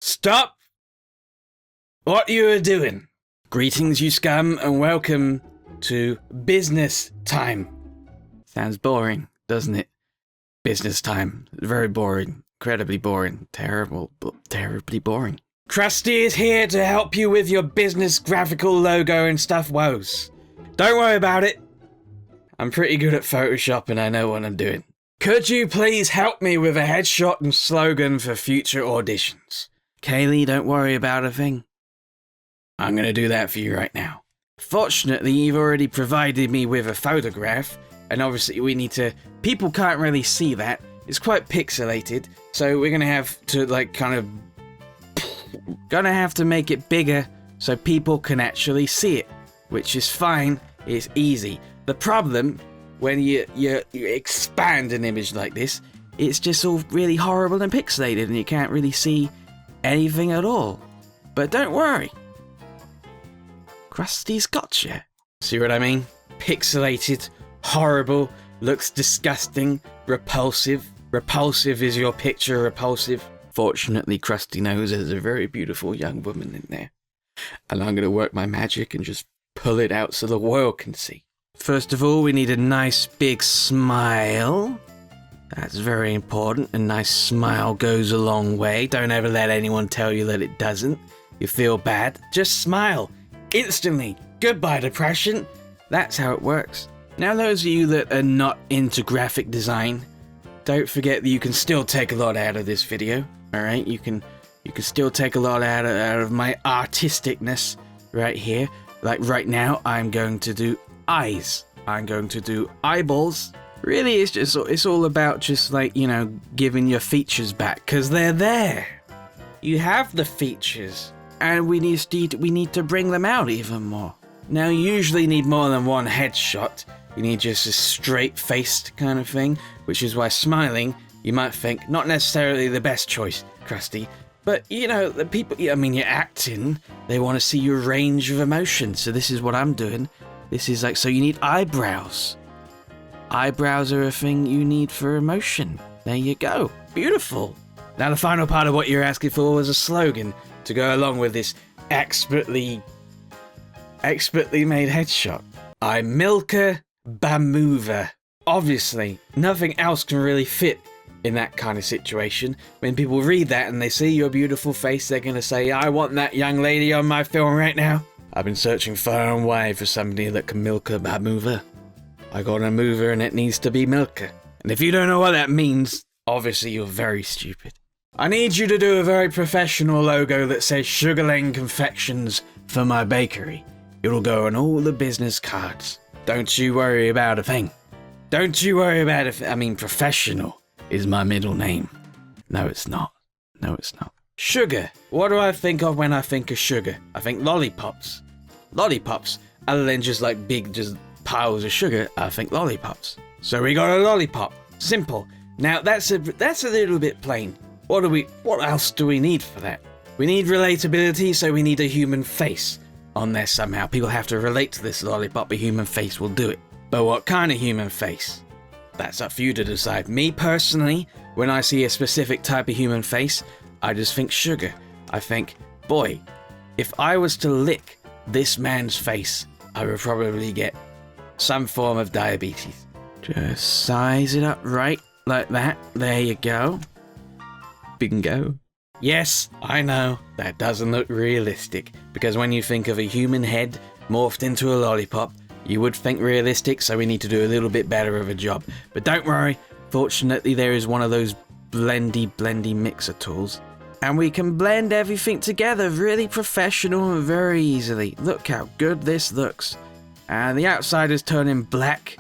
Stop what you are doing. Greetings, you scum, and welcome to business time. Sounds boring, doesn't it? Business time. Very boring. Incredibly boring. Terribly boring. Crusty is here to help you with your business graphical logo and stuff woes. Don't worry about it. I'm pretty good at Photoshop and I know what I'm doing. Could you please help me with a headshot and slogan for future auditions? Kayleigh, don't worry about a thing. I'm going to do that for you right now. Fortunately, you've already provided me with a photograph, and obviously we need to... People can't really see that. It's quite pixelated, so we're going to have to, Gonna have to make it bigger so people can actually see it, which is fine. It's easy. The problem, when you expand an image like this, it's just all really horrible and pixelated, and you can't really see anything at all. But don't worry. Krusty's gotcha. See what I mean? Pixelated, horrible, looks disgusting, repulsive. Repulsive is your picture, repulsive. Fortunately, Crusty knows there's a very beautiful young woman in there. And I'm going to work my magic and just pull it out so the world can see. First of all, we need a nice big smile. That's very important. A nice smile goes a long way. Don't ever let anyone tell you that it doesn't. You feel bad, just smile. Instantly. Goodbye, depression. That's how it works. Now, those of you that are not into graphic design, don't forget that you can still take a lot out of this video. Alright, you can still take a lot out of my artisticness right here. Like right now, I'm going to do eyes. I'm going to do eyeballs. Really, it's all about just giving your features back, because they're there. You have the features, and we need to bring them out even more. Now, you usually need more than one headshot. You need just a straight-faced kind of thing, which is why smiling, you might think, not necessarily the best choice, Crusty. But, the people, you're acting, they want to see your range of emotion, so this is what I'm doing. This is so you need eyebrows. Eyebrows are a thing you need for emotion. There you go. Beautiful. Now the final part of what you're asking for was a slogan to go along with this expertly made headshot. I'm Milka Bamover. Obviously, nothing else can really fit in that kind of situation. When people read that and they see your beautiful face, they're going to say, I want that young lady on my film right now. I've been searching far and wide for somebody that can milk a bamover. I got a mover and it needs to be milker. And if you don't know what that means, obviously you're very stupid. I need you to do a very professional logo that says Sugar Lane Confections for my bakery. It'll go on all the business cards. Don't you worry about a thing. Don't you worry about a thing. I mean, professional is my middle name. No, it's not. No, it's not. Sugar. What do I think of when I think of sugar? I think lollipops. Lollipops. Other than just big piles of sugar, I think lollipops. So we got a lollipop. Simple. Now that's a little bit plain. What else do we need for that? We need relatability, so we need a human face on there somehow. People have to relate to this lollipop. A human face will do it. But what kind of human face? That's up for you to decide. Me personally, when I see a specific type of human face, I just think sugar. I think, boy, if I was to lick this man's face, I would probably get some form of diabetes. Just size it up right like that. There you go. Bingo. Yes, I know, that doesn't look realistic, because when you think of a human head morphed into a lollipop, you would think realistic, so we need to do a little bit better of a job. But don't worry, fortunately there is one of those blendy mixer tools, and we can blend everything together really professional and very easily. Look how good this looks. And the outside is turning black.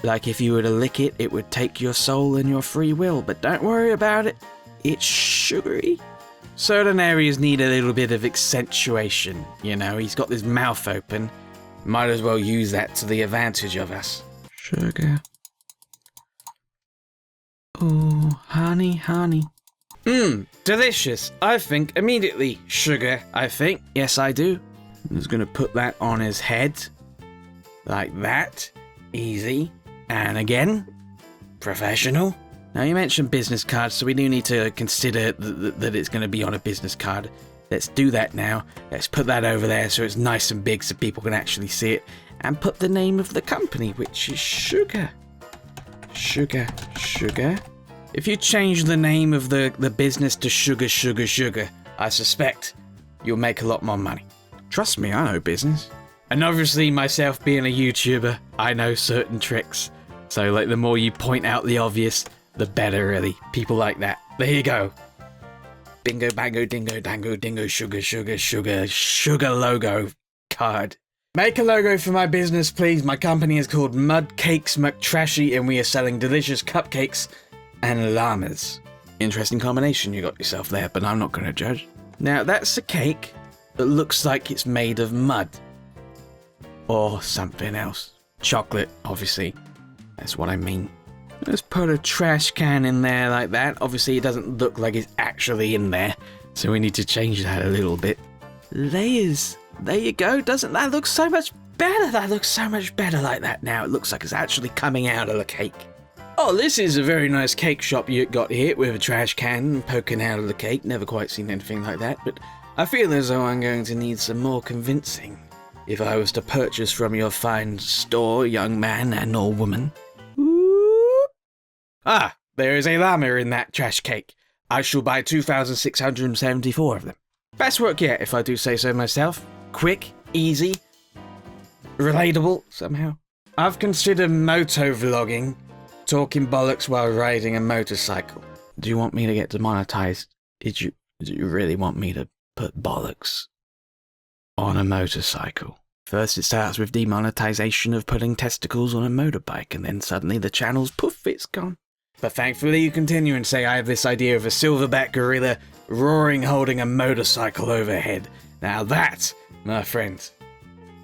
Like if you were to lick it, it would take your soul and your free will, but don't worry about it. It's sugary. Certain areas need a little bit of accentuation. He's got his mouth open. Might as well use that to the advantage of us. Sugar. Oh, honey. Delicious. I think immediately. Sugar, I think. Yes, I do. I'm just gonna put that on his head. Like that. Easy. And again. Professional. Now, you mentioned business cards, so we do need to consider that it's going to be on a business card. Let's do that now. Let's put that over there so it's nice and big so people can actually see it. And put the name of the company, which is Sugar. Sugar. If you change the name of the business to Sugar, I suspect you'll make a lot more money. Trust me, I know business. And obviously, myself being a YouTuber, I know certain tricks. So, like, the more you point out the obvious, the better, really. People like that. There you go. Bingo, bango, dingo, dango, dingo, sugar logo card. Make a logo for my business, please. My company is called Mud Cakes McTrashy, and we are selling delicious cupcakes and llamas. Interesting combination you got yourself there, but I'm not going to judge. Now, that's a cake that looks like it's made of mud. Or something else. Chocolate, obviously. That's what I mean. Let's put a trash can in there like that. Obviously, it doesn't look like it's actually in there, so we need to change that a little bit. Layers. There you go. Doesn't that look so much better? That looks so much better like that now. It looks like it's actually coming out of the cake. Oh, this is a very nice cake shop you got here with a trash can poking out of the cake. Never quite seen anything like that, but I feel as though I'm going to need some more convincing if I was to purchase from your fine store, young man and or woman. Ah, there is a llama in that trash cake. I shall buy 2,674 of them. Best work yet, if I do say so myself. Quick, easy, relatable, somehow. I've considered motovlogging, talking bollocks while riding a motorcycle. Do you want me to get demonetized? Do you really want me to put bollocks on a motorcycle? First it starts with demonetization of putting testicles on a motorbike, and then suddenly the channel's poof, it's gone. But thankfully you continue and say I have this idea of a silverback gorilla roaring holding a motorcycle overhead. Now that, my friends,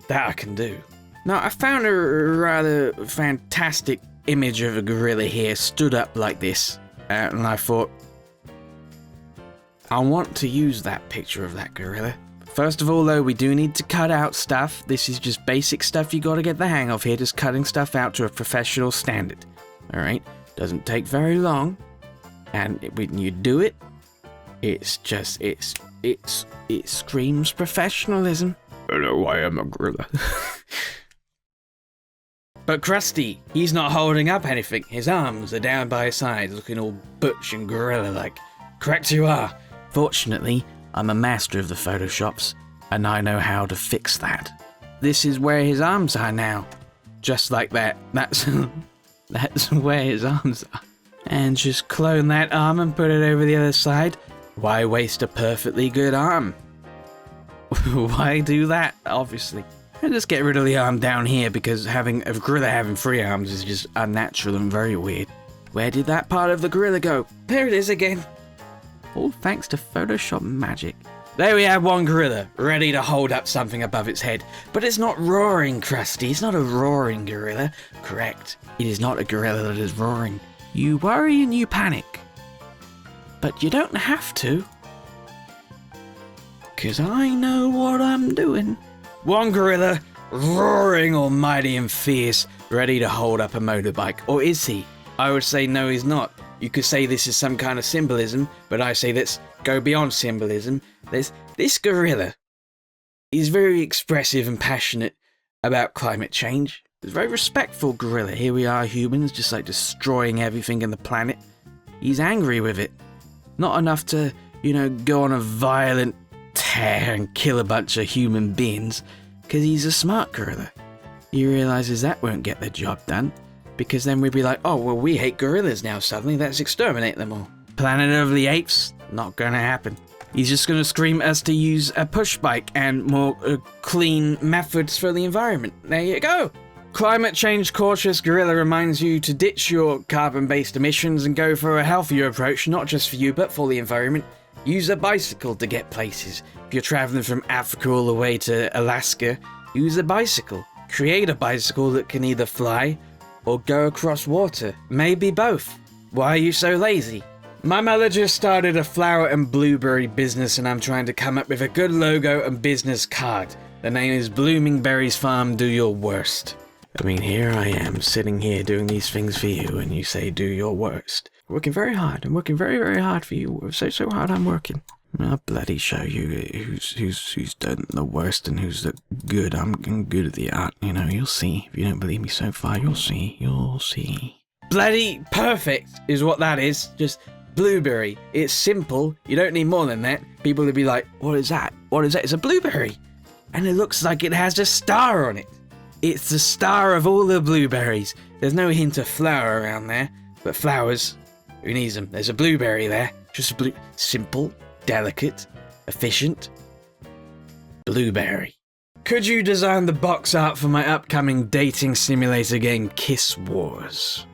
that I can do. Now I found a rather fantastic image of a gorilla here stood up like this, and I thought, I want to use that picture of that gorilla. First of all though, we do need to cut out stuff. This is just basic stuff you gotta get the hang of here, just cutting stuff out to a professional standard. Alright? Doesn't take very long, and when you do it, it's just, it screams professionalism. Hello, I am a gorilla. But Crusty, he's not holding up anything. His arms are down by his sides, looking all butch and gorilla-like. Correct you are. Fortunately, I'm a master of the Photoshops, and I know how to fix that. This is where his arms are now. Just like that. That's where his arms are. And just clone that arm and put it over the other side. Why waste a perfectly good arm? Why do that, obviously? And just get rid of the arm down here, because a gorilla having 3 arms is just unnatural and very weird. Where did that part of the gorilla go? There it is again. All thanks to Photoshop magic. There we have one gorilla, ready to hold up something above its head. But it's not roaring, Crusty. It's not a roaring gorilla. Correct. It is not a gorilla that is roaring. You worry and you panic. But you don't have to. 'Cause I know what I'm doing. One gorilla, roaring almighty and fierce, ready to hold up a motorbike. Or is he? I would say no, he's not. You could say this is some kind of symbolism, but I say let's go beyond symbolism. This gorilla is very expressive and passionate about climate change. He's a very respectful gorilla. Here we are, humans, just like destroying everything in the planet. He's angry with it. Not enough to, go on a violent tear and kill a bunch of human beings, because he's a smart gorilla. He realizes that won't get the job done, because then we'd be like, oh, well, we hate gorillas now suddenly, let's exterminate them all. Planet of the Apes? Not gonna happen. He's just gonna scream at us to use a push bike and more clean methods for the environment. There you go. Climate change cautious gorilla reminds you to ditch your carbon-based emissions and go for a healthier approach, not just for you, but for the environment. Use a bicycle to get places. If you're traveling from Africa all the way to Alaska, use a bicycle. Create a bicycle that can either fly or go across water. Maybe both. Why are you so lazy? My mother just started a flower and blueberry business, and I'm trying to come up with a good logo and business card. The name is Blooming Berries Farm Do Your Worst. I mean, here I am, sitting here doing these things for you, and you say do your worst. Working very hard. I'm working very, very hard for you. So hard I'm working. I'll bloody show you who's done the worst and who's the good. I'm good at the art, you know. You'll see. If you don't believe me so far, you'll see. You'll see. Bloody perfect is what that is. Just blueberry. It's simple. You don't need more than that. People will be like, what is that? What is that? It's a blueberry. And it looks like it has a star on it. It's the star of all the blueberries. There's no hint of flower around there. But flowers, who needs them? There's a blueberry there. Just a blue... Simple, delicate, efficient. Blueberry. Could you design the box art for my upcoming dating simulator game, Kiss Wars?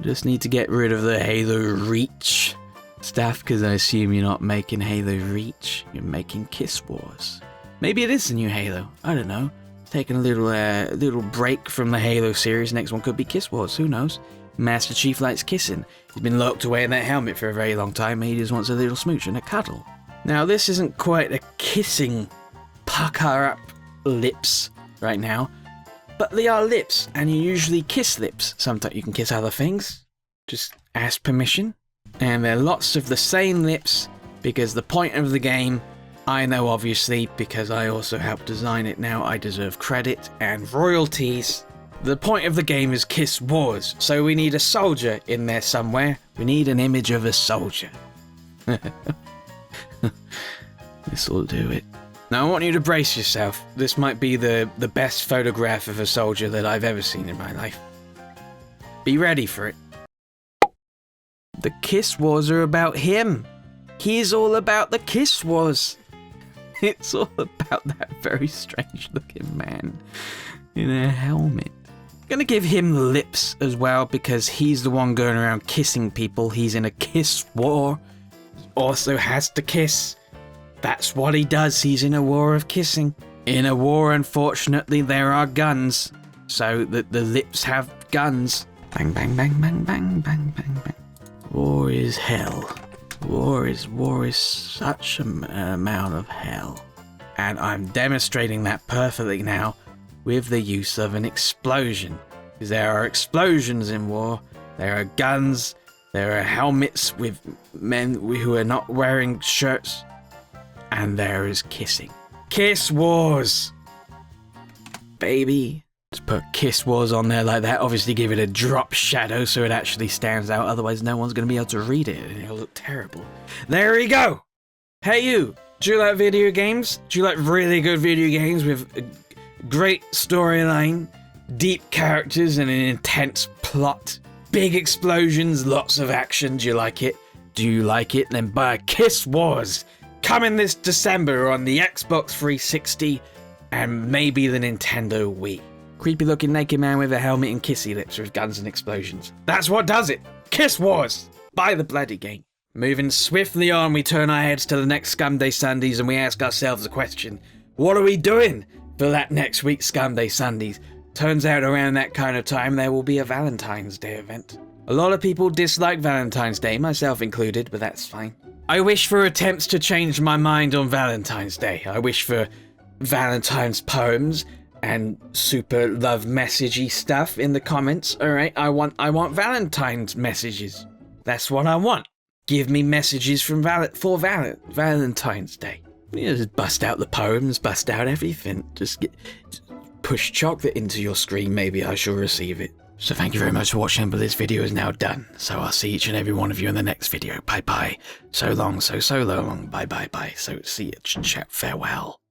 Just need to get rid of the Halo Reach stuff, because I assume you're not making Halo Reach. You're making Kiss Wars. Maybe it is the new Halo. I don't know. Taking a little break from the Halo series. Next one could be Kiss Wars. Who knows? Master Chief likes kissing. He's been locked away in that helmet for a very long time. He just wants a little smooch and a cuddle. Now, this isn't quite a kissing pucker up lips right now, but they are lips, and you usually kiss lips. Sometimes you can kiss other things. Just ask permission. And there are lots of the same lips, because the point of the game, I know obviously, because I also helped design it now, I deserve credit and royalties. The point of the game is Kiss Wars, so we need a soldier in there somewhere. We need an image of a soldier. This'll do it. Now I want you to brace yourself. This might be the best photograph of a soldier that I've ever seen in my life. Be ready for it. The Kiss Wars are about him. He's all about the Kiss Wars. It's all about that very strange looking man in a helmet. I'm gonna give him the lips as well, because he's the one going around kissing people. He's in a kiss war. Also has to kiss. That's what he does. He's in a war of kissing. In a war, unfortunately, there are guns. So the lips have guns. Bang, bang, bang, bang, bang, bang, bang, bang. War is hell. War is such an amount of hell. And I'm demonstrating that perfectly now with the use of an explosion. Because there are explosions in war. There are guns. There are helmets with men who are not wearing shirts. And there is kissing. Kiss Wars! Baby. Just put Kiss Wars on there like that. Obviously give it a drop shadow so it actually stands out. Otherwise no one's going to be able to read it and it'll look terrible. There we go! Hey you! Do you like video games? Do you like really good video games with a great storyline, deep characters and an intense plot? Big explosions, lots of action. Do you like it? Do you like it? Then buy Kiss Wars! Coming this December on the Xbox 360 and maybe the Nintendo Wii. Creepy looking naked man with a helmet and kissy lips with guns and explosions. That's what does it! Kiss Wars! Buy the bloody game. Moving swiftly on, we turn our heads to the next Scum Day Sundays and we ask ourselves a question. What are we doing for that next week's Scum Day Sundays? Turns out around that kind of time there will be a Valentine's Day event. A lot of people dislike Valentine's Day, myself included, but that's fine. I wish for attempts to change my mind on Valentine's Day. I wish for Valentine's poems and super love messagey stuff in the comments. Alright, I want Valentine's messages. That's what I want. Give me messages from Valentine's Day. You know, just bust out the poems, bust out everything. Just push chocolate into your screen, maybe I shall receive it. So thank you very much for watching, but this video is now done. So I'll see each and every one of you in the next video. Bye bye. So long, so long. Bye bye bye. So see you. Farewell.